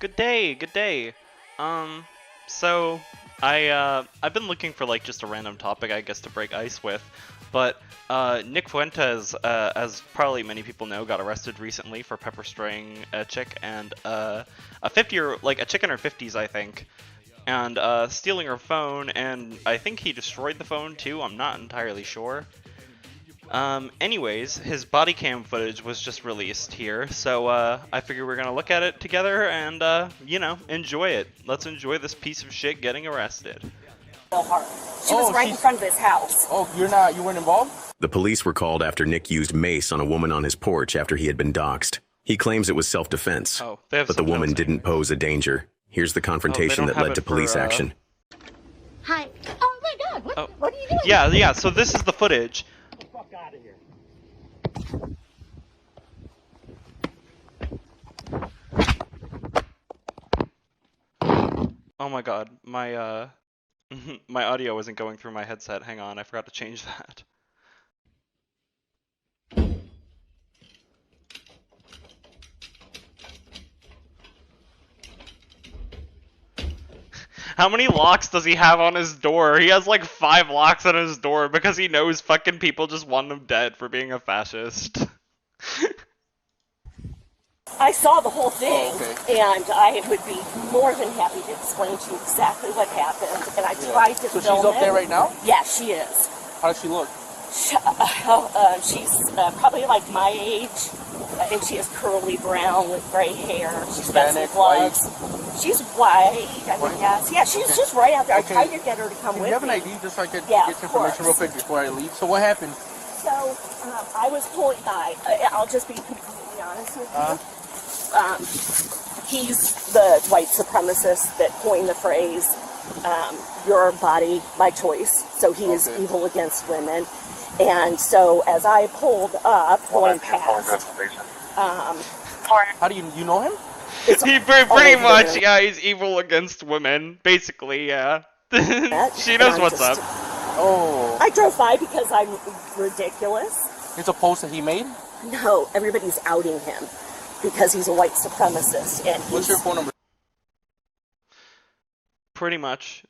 Good day, good day. So I've been looking for like just a random topic, I guess, to break ice with, but Nick Fuentes, as probably many people know, got arrested recently for pepper spraying a chick and a 50 like a chick in her 50s, I think, and stealing her phone, and I think he destroyed the phone too. I'm not entirely sure. Anyways, his body cam footage was just released here, so, I figured we're gonna look at it together and, you know, enjoy it. Let's enjoy this piece of shit getting arrested. She was right in front of his house. Oh, you weren't involved? The police were called after Nick used mace on a woman on his porch after he had been doxxed. He claims it was self-defense, but the woman didn't pose a danger. Here's the confrontation that led to police action. Hi. Oh my God, what are you doing? Yeah, so this is the footage. Fuck out of here. Oh my god, my my audio wasn't going through my headset. Hang on, I forgot to change that. How many locks does he have on his door? He has like 5 locks on his door because he knows fucking people just want him dead for being a fascist. I saw the whole thing, okay. and I would be more than happy to explain to you exactly what happened, and I tried to So film she's up there right now? Yeah, she is. How does she look? She's probably like my age, and she is curly brown with gray hair. She's got some Hispanic, gloves. She's white, I would guess. Yeah, she's just right out there. Okay. I tried to get her to come Do with you have an me. ID just so I could Yeah, get some of course. information real quick before I leave? So what happened? So, I was pulling by. I'll just be completely honest with you. He's the white supremacist that coined the phrase, your body, my choice. So he is evil against women. And so as I pulled up, going past, How do you know him? He pretty much, yeah, he's evil against women, basically, yeah. She knows what's up. Oh. I drove by because I'm ridiculous. It's a post that he made? No, everybody's outing him because he's a white supremacist. And What's your phone number? Pretty much.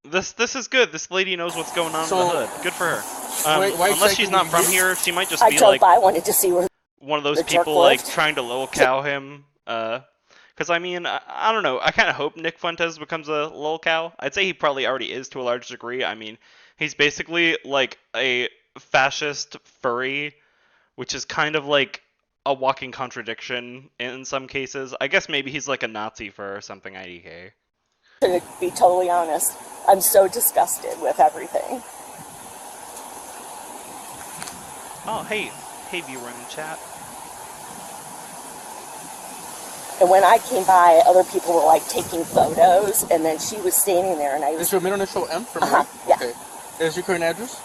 This is good. This lady knows what's going on in the hood. Good for her. Why Unless she's not from here, she might just I be drove like by, wanted to see where one of those the jerk people like lived. trying to lolcow him. Because I mean, I don't know. I kind of hope Nick Fuentes becomes a lolcow. I'd say he probably already is to a large degree. I mean, he's basically like a fascist furry, which is kind of like a walking contradiction in some cases. I guess maybe he's like a Nazi fur or something. IDK. To be totally honest, I'm so disgusted with everything. Oh, hey viewer in the chat. And when I came by, other people were like taking photos, and then she was standing there, and I Is was. your middle initial M from Uh-huh, me? yeah. Okay. Is your current address?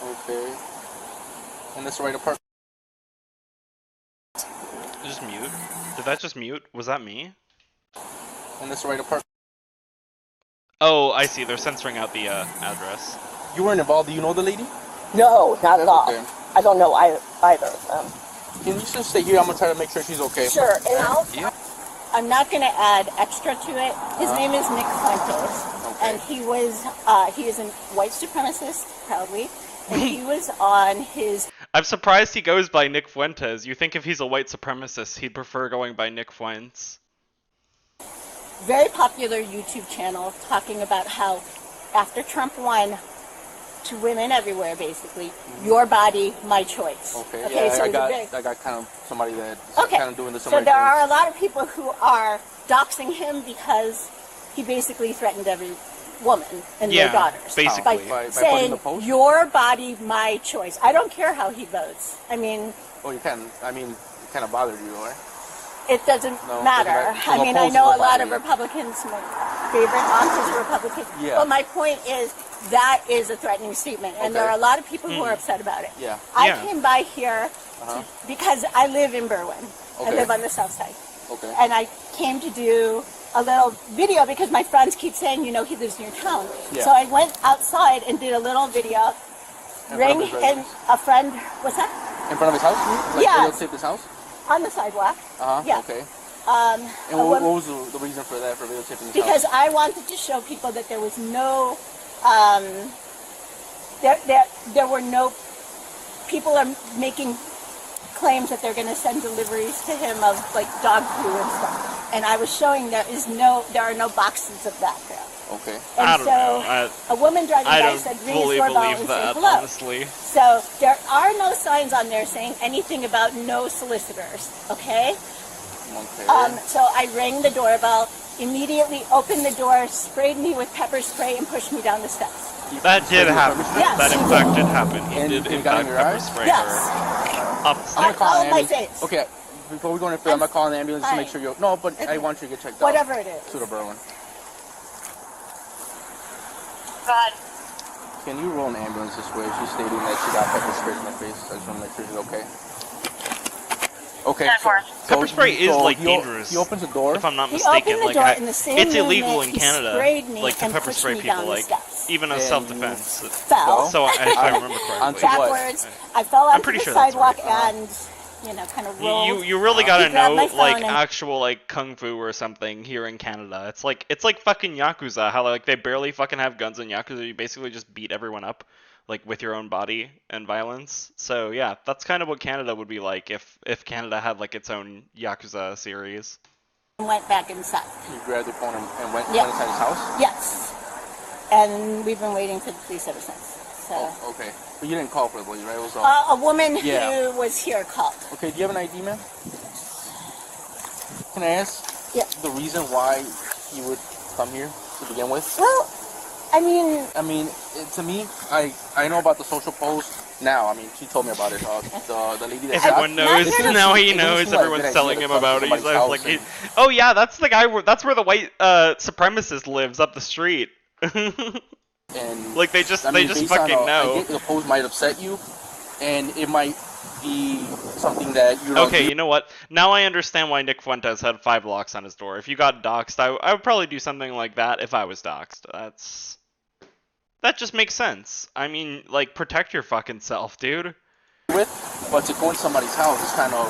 Okay. And that's the right apartment. Just mute. Did that just mute? Was that me? And that's the right apartment. Oh, I see. They're censoring out the address. You weren't involved. Do you know the lady? No, not at all. Okay. I don't know either of them. Can you just stay here? I'm gonna try to make sure she's okay. Sure, and Yeah. I'm not going to add extra to it. His name is Nick Fuentes, and he is a white supremacist, proudly, and he was on his. I'm surprised he goes by Nick Fuentes. You think if he's a white supremacist, he'd prefer going by Nick Fuentes. Very popular YouTube channel talking about how after Trump won, to women everywhere basically, your body, my choice. Okay. Okay, Yeah, so I it's got kind of somebody that Okay, kind of doing the so similar there thing. are a lot of people who are doxing him because he basically threatened every woman and Yeah, their daughters basically. by By putting saying the post? your body, my choice. I don't care how he votes. I mean, Oh, you can. I mean, it kind of bothered you, right? it doesn't No, matter. doesn't matter. I So mean, I opposed know to a lot body. of Republicans, my favorite aunt is a Republican. Yeah. But my point is that is a threatening statement, and there Okay. are a lot of people who are upset about it. Yeah. I Yeah. came by here because I live in Berwyn. I Okay. live on the south side. Okay. And I came to do a little video because my friends keep saying, he lives near town. Yeah. So I went outside and did a little video. Rang and a friend. What's that? In front of his house? Like, yeah. Videotape his house? On the sidewalk. Yeah. Okay. And what was the reason for that, for videotaping his because house? I wanted to show people that there was no, there were no, people are making claims that they're going to send deliveries to him of like dog poo and stuff. And I was showing there are no boxes of that there. Okay. And I don't know. A woman driving by said, ring his doorbell and say hello. Honestly. So there are no signs on there saying anything about no solicitors, okay? Okay. So I rang the doorbell, immediately opened the door, sprayed me with pepper spray, and pushed me down the steps. That did happen. Yes. That in fact did happen. He And did you in got fact in your pepper eyes? spray Yes. her up. I'm gonna call all an my ambulance. face. Okay, before we go any further, I'm gonna call an ambulance to make sure you're... No, but I want you to get checked out. Whatever it is. To the Berwyn. God. Can you roll an ambulance this way? She's stating that she got pepper spray in her face. I just want to make sure she's okay. Okay. Pepper spray is like he dangerous. He opens the door. If I'm not He mistaken, opened the like door in the same it's illegal moment in he Canada, sprayed me like to and pepper pushed spray me people, down the like steps. even as And self-defense. Fell. So if I remember correctly, Onto what? Backwards. I fell onto pretty the sure that's sidewalk right. and, kind of rolled. you really gotta He grabbed know my phone like and- actual like kung fu or something here in Canada. It's like fucking Yakuza, how like they barely fucking have guns in Yakuza. You basically just beat everyone up like with your own body and violence. So yeah, that's kind of what Canada would be like if Canada had like its own Yakuza series. Went back inside. You grabbed your phone and went Yeah. inside his house? Yes. And we've been waiting for the police ever since. So. Oh, okay. But you didn't call for the police, right? It was all... A woman Yeah. who was here called. Okay, do you have an ID, ma'am? Can I ask the reason why you would come here to begin with? Well, I mean, To me, I know about the social post now. I mean, she told me about it. The lady that Everyone knows. Now he knows. Everyone's telling him about it. He's like, oh yeah, that's the guy. That's where the white supremacist lives up the street. And like they just based fucking on know. I get the post might upset you, and it might be something that you don't Okay, do. you know what? Now I understand why Nick Fuentes had 5 locks on his door. If you got doxxed, I would probably do something like that if I was doxxed. That just makes sense. I mean, like, protect your fucking self, dude. But to go in somebody's house is kind of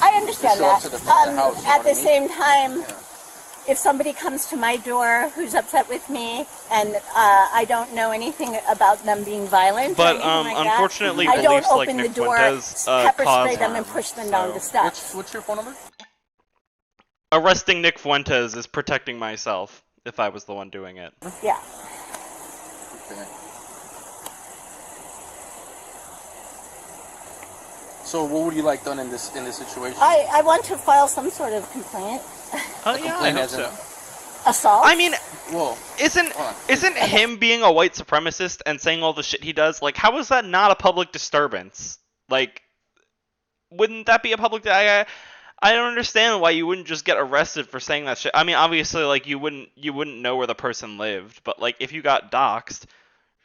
I understand show up that. to the house, you know At what the I mean? same time, if somebody comes to my door who's upset with me and I don't know anything about them being violent, But or anything like unfortunately, that, I don't beliefs like open Nick the door, Fuentes pepper cause spray them, and harm, push them down the steps. What's your phone number? Arresting Nick Fuentes is protecting myself if I was the one doing it. Yeah. Okay. So what would you like done in this situation? I want to file some sort of complaint. Oh yeah, I hope so. Assault? I mean, Whoa. isn't him being a white supremacist and saying all the shit he does, like, how is that not a public disturbance? Like, wouldn't that be a public... I don't understand why you wouldn't just get arrested for saying that shit. I mean, obviously, like, you wouldn't know where the person lived, but, like, if you got doxxed,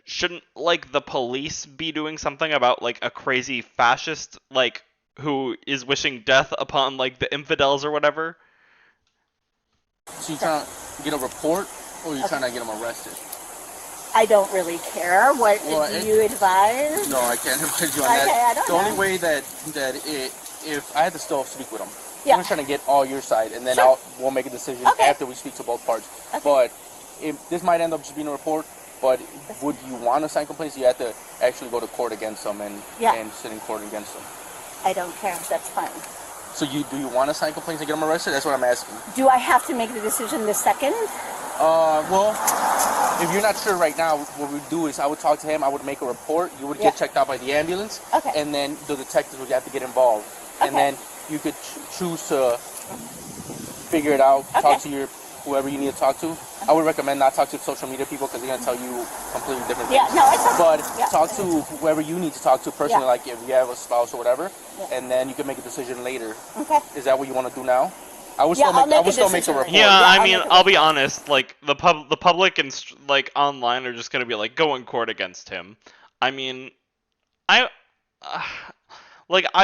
shouldn't, like, the police be doing something about, like, a crazy fascist, like, who is wishing death upon, like, the infidels or whatever? So you trying to get a report, or you trying to get them arrested? I don't really care. What do you advise? No, I can't advise you on Okay, that. I don't The know. only way that if I had to still speak with them, Yeah. I'm just trying to get all your side, and then Sure. we'll make a decision Okay. after we speak to both parts. Okay. But this might end up just being a report. But would you want to sign complaints? You have to actually go to court against them and sit in court against them. I don't care. That's fine. So do you want to sign complaints and get them arrested? That's what I'm asking. Do I have to make the decision the second? Well, if you're not sure right now, what we'd do is I would talk to him. I would make a report. You would get checked out by the ambulance. Okay. And then the detectives would have to get involved. Okay. And then you could choose to figure it out. Okay. Talk to whoever you need to talk to. I would recommend not talk to social media people because they're going to tell you completely different things. Yeah, no, it's okay. But Yeah. talk to whoever you need to talk to personally, Yeah. like if you have a spouse or whatever, Yeah. and then you can make a decision later. Okay. Is that what you want to do now? I would Yeah, still I'll make, I make would a still make a decision report. later. Yeah, I I'll mean, make a I'll be report. honest, like, the public and, like, online are just gonna be like, go in court against him. I mean, I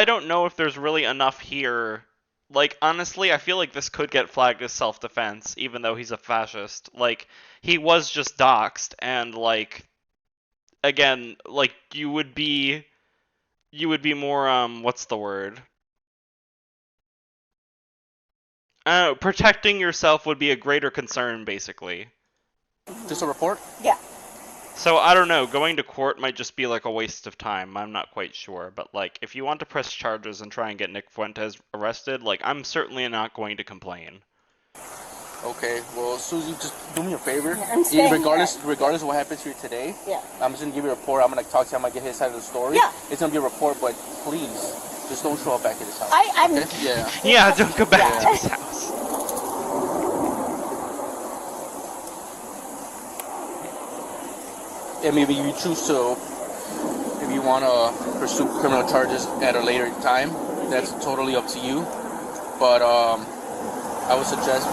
don't know if there's really enough here like, honestly, I feel like this could get flagged as self-defense, even though he's a fascist. Like, he was just doxxed, and, like, again, like, you would be more, what's the word? Protecting yourself would be a greater concern, basically. Just a report? Yeah. So, I don't know, going to court might just be like a waste of time, I'm not quite sure, but like, if you want to press charges and try and get Nick Fuentes arrested, like, I'm certainly not going to complain. Okay, well, Susie, just do me a favor. Yeah, regardless of what happens here today, I'm just gonna give you a report. I'm gonna talk to him. I'm gonna get his side of the story. Yeah. It's gonna be a report, but please, just don't show up back at his house. Okay? Yeah. Yeah, don't go back to his house. And maybe you choose to, if you want to pursue criminal charges at a later time, that's totally up to you. But I would suggest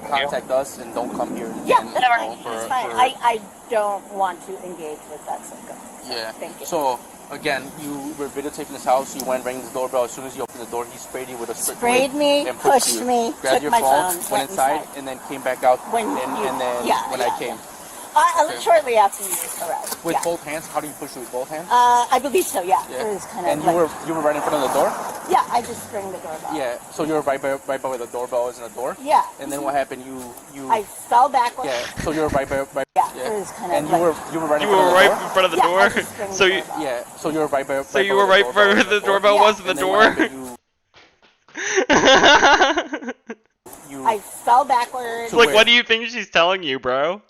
contact us and don't come here. Yeah, it's fine. I don't want to engage with that circle. Yeah. Thank you. So again, you were videotaping his house. You went, rang the doorbell. As soon as you opened the door, he sprayed you with a spray. Sprayed me, and pushed me, grabbed took your my phone, phone, went inside, and then came back out. When I came. Shortly after you arrived. With both hands? How do you push it with both hands? I believe so. Yeah. Yeah. It was kind and of you were right in front of the door? Yeah, I just rang the doorbell. Yeah. So you were right by where the doorbell is in the door? Yeah. And then what happened? You. I fell backwards. Yeah. So you were right by. Yeah. It was kind of. And you were right. You were right in front of the door. So you. Yeah. So you were right by. So you were right where the doorbell was in the door. I fell backwards. Like, what do you think she's telling you, bro?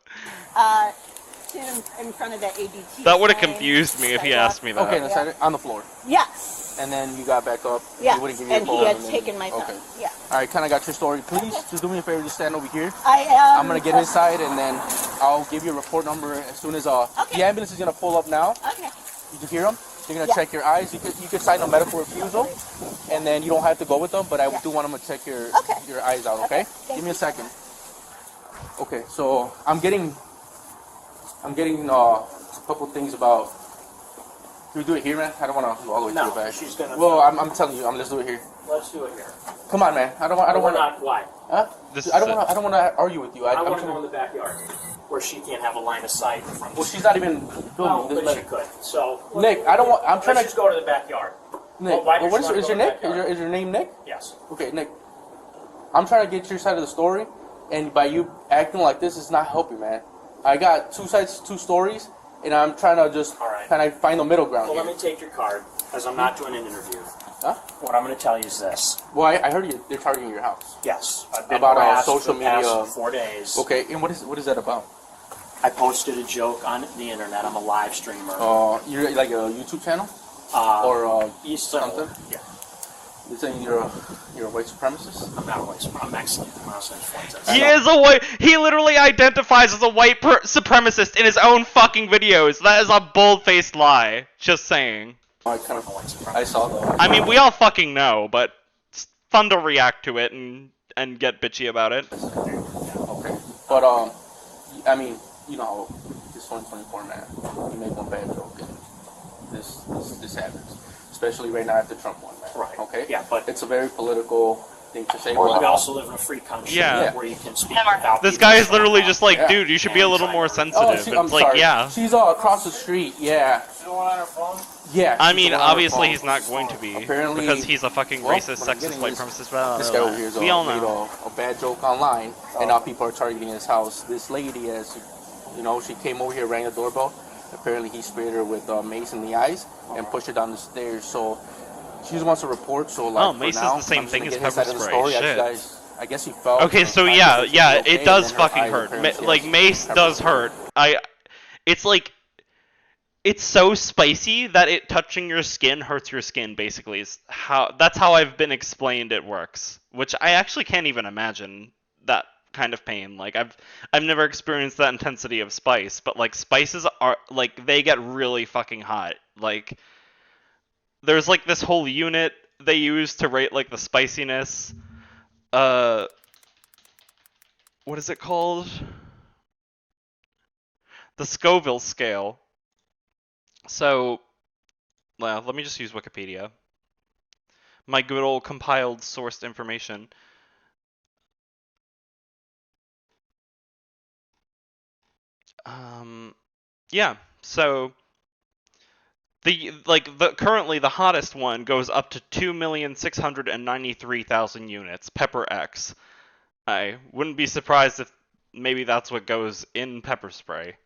In front of the ADT. That would have confused me if he asked me that. Okay, on the floor. Yes. And then you got back up. Yeah. He wouldn't give you and a phone, he had and taken my phone. Okay. Yeah. All right, kind of got your story. Please, just do me a favor. Just stand over here. I am. I'm gonna get his side, and then I'll give you a report number as soon as the ambulance is gonna pull up now. Okay. Did you hear him? They're gonna check your eyes. You could sign a medical refusal, and then you don't have to go with them. But I do want them to check your eyes out. Okay? Give me a second. Okay, so I'm getting a couple things about. Can we do it here, man? I don't want to go all the way to the back. She's gonna. Well, I'm telling you, let's do it here. Let's do it here. Come on, man. I don't want to. Why? Huh? I don't want to argue with you. I want to go in the backyard where she can't have a line of sight from. Well, she's not even filming. No, but she could. So. Nick, I don't want. I'm trying to. Let's just go to the backyard. Nick, well, what is your Nick? Is your name Nick? Yes. Okay, Nick. I'm trying to get your side of the story, and by you acting like this is not helping, man. I got two sides, two stories, and I'm trying to just kind of find the middle ground. Well, let me take your card, because I'm not doing an interview. Huh? What I'm going to tell you is this. Well, I heard they're targeting your house. Yes. I've been about harassed social for the media. past 4 days. Okay, and what is that about? I posted a joke on the internet. I'm a live streamer. You're like a YouTube channel? Or something? Yeah. You're saying you're a white supremacist? I'm not a white supremacist. I'm Mexican. My house is Fuentes. He is a white. He literally identifies as a white supremacist in his own fucking videos. That is a bold-faced lie. Just saying. I saw that. I mean, we all fucking know, but it's fun to react to it and get bitchy about it. Okay, but I mean, you know, this 2024, man. You make one bad joke and this happens. Especially right now after Trump won, man. Right. Okay? Yeah, but it's a very political thing to say. we also live in a free country where you can speak without. This guy is literally just like, dude, you should be a little more sensitive. I'm it's like, sorry. yeah. She's across the street, yeah. She's the one on her phone? Yeah. I mean, obviously he's not going to be. Apparently, because he's a fucking racist, sexist, white supremacist. This guy over here is we all know. made a bad joke online, and now people are targeting his house. This lady, as you know, she came over here, rang the doorbell. Apparently, he sprayed her with mace in the eyes and pushed her down the stairs. So she just wants to report. So like, mace for now, is the same thing as his pepper side of the spray. story. Shit. I guess he fell. Okay, so yeah, it does fucking hurt. Like mace does hurt. It's like. It's so spicy that it touching your skin hurts your skin. Basically, that's how I've been explained it works. Which I actually can't even imagine that kind of pain. Like I've never experienced that intensity of spice, but like spices are like they get really fucking hot. Like there's like this whole unit they use to rate like the spiciness. What is it called? The Scoville scale. So, well, let me just use Wikipedia. My good old compiled sourced information. Yeah, so currently the hottest one goes up to 2,693,000 units, Pepper X. I wouldn't be surprised if maybe that's what goes in pepper spray.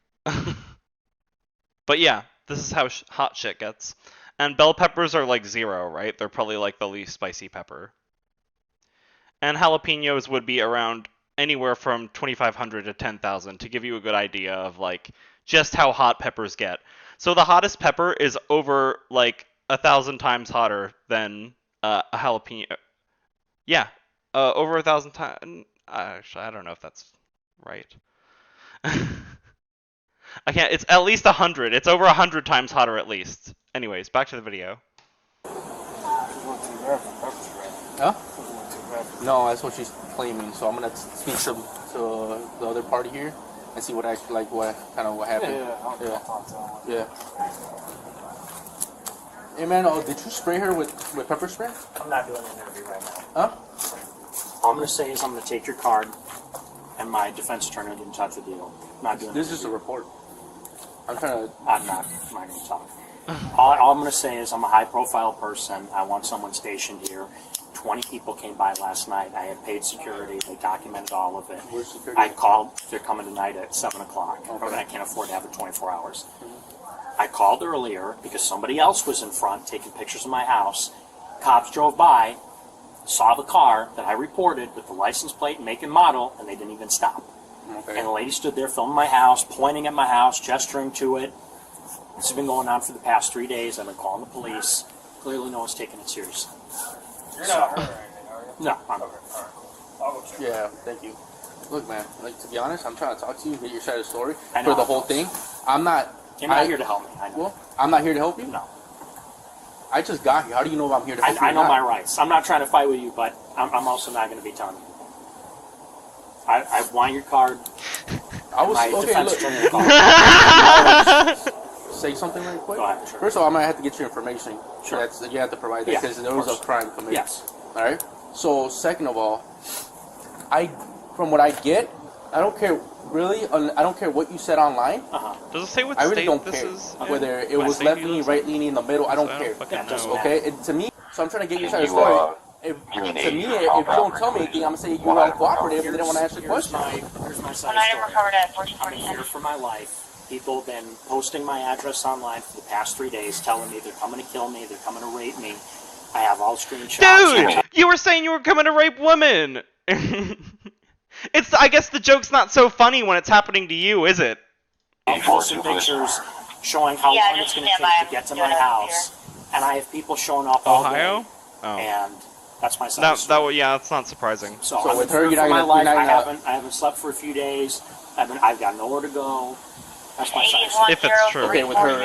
But yeah, this is how hot shit gets. And bell peppers are like 0, right? They're probably like the least spicy pepper. And jalapenos would be around anywhere from 2,500 to 10,000 to give you a good idea of like just how hot peppers get. So the hottest pepper is over like 1,000 times hotter than a jalapeno. Yeah, over 1,000 times. Actually, I don't know if that's right. I can't. It's at least 100. It's over 100 times hotter at least. Anyways, back to the video. Huh? No, that's what she's claiming. So I'm gonna speak to the other party here and see what actually what happened. Yeah. Hey man, did you spray her with pepper spray? I'm not doing an interview right now. Huh? All I'm going to say is I'm going to take your card, and my defense attorney will get in touch with you. I'm not doing this is just a report. I'm trying to. I'm not going to talk. All I'm going to say is I'm a high-profile person. I want someone stationed here. 20 people came by last night. I had paid security. They documented all of it. Where's security? I called. They're coming tonight at 7 o'clock. Okay. I can't afford to have it 24 hours. I called earlier because somebody else was in front taking pictures of my house. Cops drove by, saw the car that I reported with the license plate, make and model, and they didn't even stop. Okay. And the lady stood there filming my house, pointing at my house, gesturing to it. This has been going on for the past 3 days. I've been calling the police. Clearly no one's taking it seriously. You're not hurt or anything, are you? No, I'm Okay, alright. I'll go check. Yeah, thank you. Look, man. Like to be honest, I'm trying to talk to you, get your side of the story I know. for the whole thing. I'm not. You're not here to help me. I know. Well, I'm not here to help you. No. I just got here. How do you know I'm here to help you? I know or my not? rights. I'm not trying to fight with you, but I'm also not going to be telling you. I want your card. I was My okay. defense Look, attorney will call. say something really quick. Go ahead, sure. First of all, I might have to get your information. Sure. You have to provide that Yeah, because of there was a course. crime committed. Yes. All right. So second of all, from what I get, I don't care really. I don't care what you said online. Does it say what I state really don't this care is? whether it What was state left you leaning, live in? right leaning, in the middle. I don't So care. fucking Yeah, it doesn't know. matter. Okay. To me, so I'm trying to get your side of the You, story. If, you mean to me, age, if you don't tell me proper anything, I'm gonna say you're What I- uncooperative, and they don't want to answer Here's questions. here's my side One item story. recovered at I'm in 1447. here for my life. People have been posting my address online for the past 3 days, telling me they're coming to kill me, they're coming to rape me. I have all screenshots. Dude, you were saying you were coming to rape women. I guess the joke's not so funny when it's happening to you, is it? I'm posting pictures showing how Yeah, long just it's going to stand by. take to get to Doing my it house, and I have people showing up all Ohio? day, Oh. and that's my side. of the story. Yeah, that's not surprising. So So I'm with in her, fear you're for not my gonna- life. you're not I haven't slept for a few days. I've got nowhere to go. That's my side. of the story. If it's true. Okay, with her, did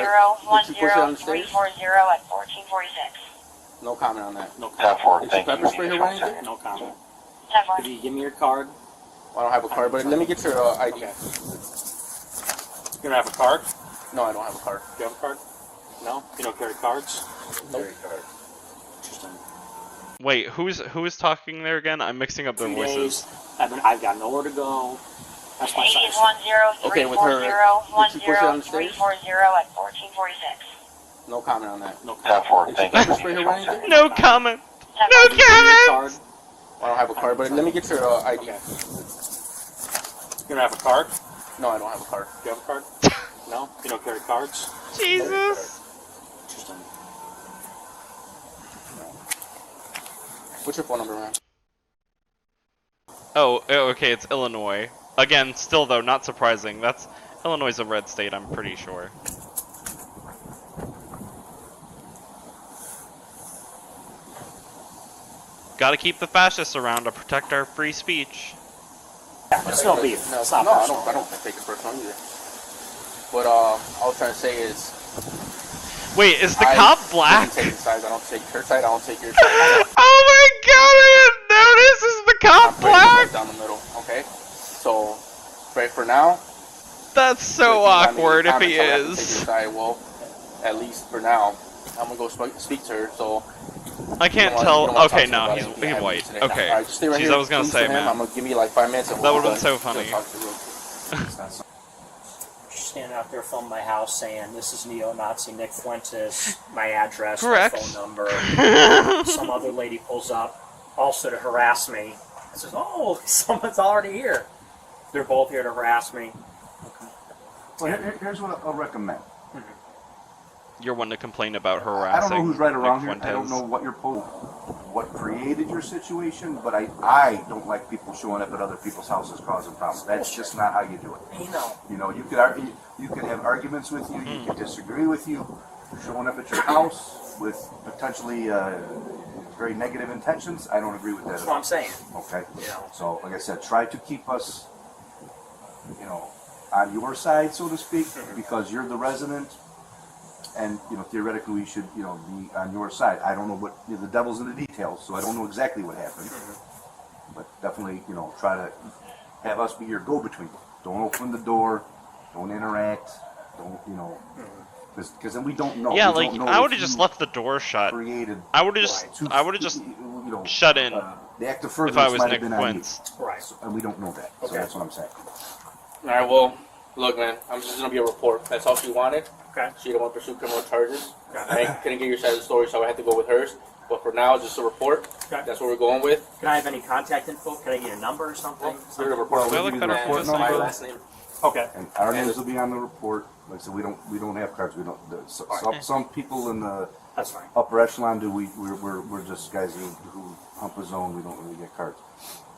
you push it on the stage? 10-340 at 1446. No comment on that. No 10-4, comment. Did you thank you. pepper spray her or anything? No comment. 10-4. If you give me your card, I don't have a card, but let me get your ID. okay. You don't have a card? No, I don't have a card. Do you have a card? No? You don't carry cards? Nope. Interesting. Wait, who is talking there again? I'm mixing up their 3 voices. days. I've got nowhere to go. That's my side. of the story. 10-340 Okay, with her, did you push it on the stage? 10-340 at 1446. No comment on that. No 10-4, comment. Did you thank you. pepper spray her or anything? No comment. 10-4. No Give me your comment. card. I don't have a card, but let me get your ID. Okay. You don't have a card? No, I don't have a card. Do you have a card? No? You don't carry cards? Jesus. Interesting. What's your phone number, man? Oh, okay, it's Illinois. Again, still though, not surprising. Illinois is a red state, I'm pretty sure. Gotta keep the fascists around to protect our free speech. Yeah, it's no beef. No, It's not no, I personal. don't take it personal either. But all I'm trying to say is, Wait, is the I cop didn't black? take his sides. I don't take her side. I don't take your side. Oh my god, I didn't notice! Is the I'm cop pretty much black? down the middle. Okay. So, right for now. That's so I mean, awkward if he comments, I have to take your is. side. Well, at least for now, I'm gonna go speak to her. So, I can't tell. Okay, no, he's white. Okay. Alright, stay right Jeez, here. I was gonna Please say, for him. man. I'm gonna give me like 5 minutes. And That we'll would've be been so done. funny. Talk to you real quick. Standing out there filming my house saying, this is neo-Nazi Nick Fuentes, my address, Correct. my phone number. Some other lady pulls up, also to harass me. I says, oh, someone's already here. They're both here to harass me. Well, here's what I'll recommend. You're one to complain about I harassing. don't know who's right or wrong here. Nick I don't know Fuentes. what you're what created your situation, but I don't like people showing up at other people's houses causing problems. That's just not how you do it. You know, you could argue, you could have arguments with you, you could disagree with you, showing up at your house with potentially very negative intentions. I don't agree with that. That's what I'm saying. Okay. You know. So, like I said, try to keep us, you know, on your side, so to speak, because you're the resident. And, you know, theoretically we should, you know, be on your side. I don't know what, you know, the devil's in the details, so I don't know exactly what happened. But definitely, you know, try to have us be your go-between. Don't open the door, don't interact, don't, you know, because then we don't know. Yeah, We like don't know I would if have just you left the door shut. created I would have just, to- I would have just you know, shut in the act of if furtherance I was might Nick have been on you. Fuentes. Right. And we don't know that, so Okay. that's what I'm saying. Alright, well, look, man, I'm just gonna be a report. That's all she wanted. Okay. She didn't want to pursue criminal charges. Okay. I couldn't get your side of the story, so I had to go with hers. But for now, just a report. Okay. That's what we're going with. Can I have any contact info? Can I get a number or something? You're the report. Well, We'll give look you the better report for the My number, last name. Okay. and our names will be on the report. Like I said, we don't have cards. We don't. Some people in the That's fine. upper echelon do. We're just guys who hump a zone. We don't really get cards.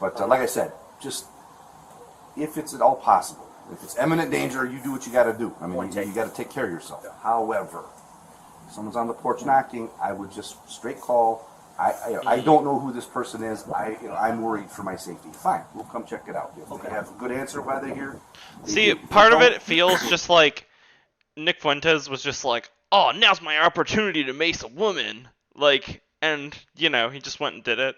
But like I said, just if it's at all possible, if it's imminent danger, you do what you got to do. I mean, you got to take care of yourself. However, if someone's on the porch knocking, I would just straight call. I don't know who this person is. I'm worried for my safety. Fine, we'll come check it out. If they have a good answer why they're here. See, part of it feels just like Nick Fuentes was just like, oh, now's my opportunity to mace a woman. Like, and, you know, he just went and did it.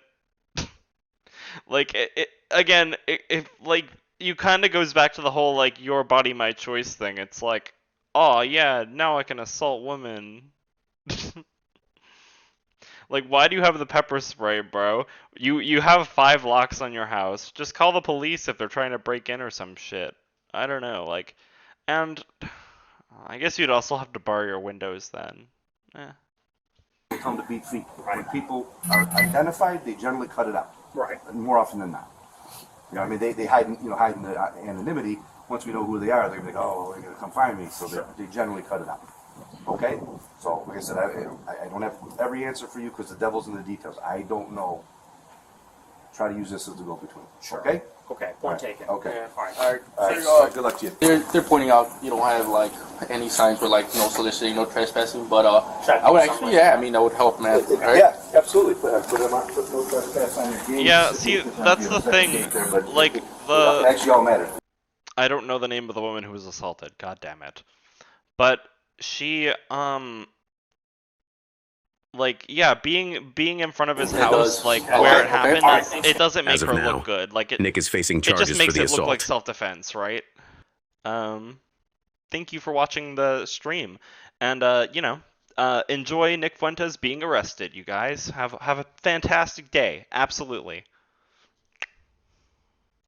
Like, it like, you kind of goes back to the whole, like, your body, my choice thing. It's like, oh, yeah, now I can assault women. Like, why do you have the pepper spray, bro? You have 5 locks on your house. Just call the police if they're trying to break in or some shit. I don't know, like, and I guess you'd also have to bar your windows then. They come to beat feet. When people are identified, they generally cut it out. Right. More often than not. You know, I mean, they hide in the anonymity. Once we know who they are, they're gonna be like, oh, they're gonna come find me. So they generally cut it out. Okay. So, like I said, I don't have every answer for you because the devil's in the details. I don't know. Try to use this as the go-between. Sure. Okay. Okay. Point taken. Okay. Yeah. All right. All right. All right. So, All right. Good luck to you. they're pointing out you don't have like any signs for like no soliciting, no trespassing, but Should I would do actually, something? I mean that would help, man. All right? Yeah, absolutely. Put them on. Put no trespass on your gate. Yeah, see, that's the thing. Like, the... Actually, all matters. I don't know the name of the woman who was assaulted. God damn it. But she, like, yeah, being in front of his house, does. like, Okay. where it Okay. happened, All right. it doesn't make As of her now, look good. Like, it Nick is facing it charges just for makes the it look assault. like self-defense, right? Thank you for watching the stream, and you know, enjoy Nick Fuentes being arrested. You guys have a fantastic day. Absolutely.